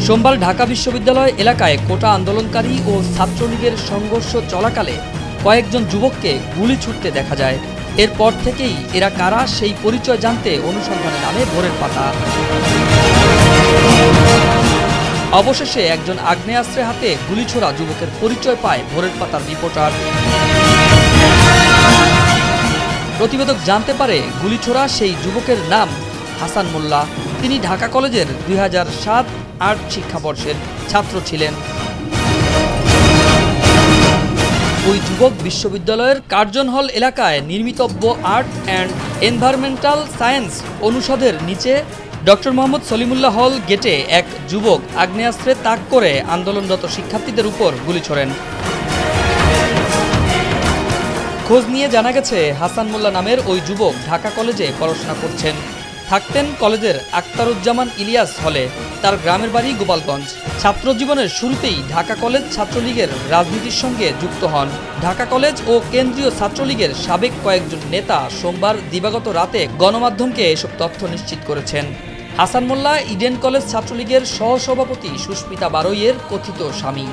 সোমবার ঢাকা বিশ্ববিদ্যালয় এলাকায় কোটা আন্দোলনকারী ও ছাত্রলীগের সংঘর্ষ চলাকালে কয়েকজন যুবককে গুলি ছুটতে দেখা যায়। এরপর থেকেই এরা কারা সেই পরিচয় জানতে অনুসন্ধানে নামে ভোরের পাতা। অবশেষে একজন আগ্নেয়াস্ত্রের হাতে গুলি ছোড়া যুবকের পরিচয় পায় ভোরের পাতার রিপোর্টার। প্রতিবেদক জানতে পারে গুলি ছোড়া সেই যুবকের নাম হাসান মোল্লা। তিনি ঢাকা কলেজের 2007-08 শিক্ষাবর্ষের ছাত্র ছিলেন। ওই যুবক বিশ্ববিদ্যালয়ের কার্জন হল এলাকায় নির্মিতব্য আর্ট অ্যান্ড এনভায়রনমেন্টাল সায়েন্স অনুষদের নিচে ডক্টর মোহাম্মদ সলিমুল্লাহ হল গেটে এক যুবক আগ্নেয়াস্ত্রে তাক করে আন্দোলনরত শিক্ষার্থীদের উপর গুলি ছোড়েন। খোঁজ নিয়ে জানা গেছে হাসান মোল্লা নামের ওই যুবক ঢাকা কলেজে পড়াশোনা করছেন। থাকতেন কলেজের আক্তারুজ্জামান ইলিয়াস হলে। তার গ্রামের বাড়ি গোপালগঞ্জ। ছাত্র জীবনের শুরুতেই ঢাকা কলেজ ছাত্রলীগের রাজনীতির সঙ্গে যুক্ত হন। ঢাকা কলেজ ও কেন্দ্রীয় ছাত্রলীগের সাবেক কয়েকজন নেতা সোমবার দিবাগত রাতে গণমাধ্যমকে এসব তথ্য নিশ্চিত করেছেন। হাসান মোল্লা ইডেন কলেজ ছাত্রলীগের সহসভাপতি সুস্মিতা বারৈয়ের কথিত স্বামী।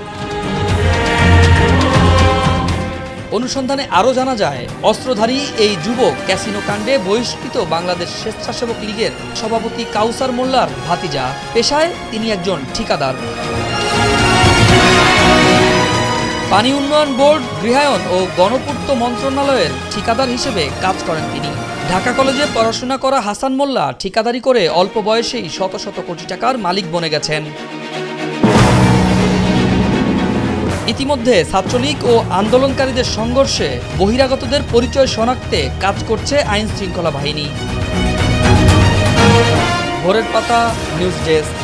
অনুসন্ধানে আরও জানা যায়, অস্ত্রধারী এই যুবক ক্যাসিনো কাণ্ডে বহিষ্কৃত বাংলাদেশ স্বেচ্ছাসেবক লীগের সভাপতি কাউসার মোল্লার ভাতিজা। পেশায় তিনি একজন ঠিকাদার। পানি উন্নয়ন বোর্ড, গৃহায়ন ও গণপূর্ত মন্ত্রণালয়ের ঠিকাদার হিসেবে কাজ করেন তিনি। ঢাকা কলেজে পড়াশোনা করা হাসান মোল্লা ঠিকাদারি করে অল্প বয়সেই শত শত কোটি টাকার মালিক বনে গেছেন। ইতিমধ্যে ছাত্রলীগ ও আন্দোলনকারীদের সংঘর্ষে বহিরাগতদের পরিচয় শনাক্তে কাজ করছে আইন শৃঙ্খলা বাহিনী। ভোরের পাতা নিউজ ডেস্ক।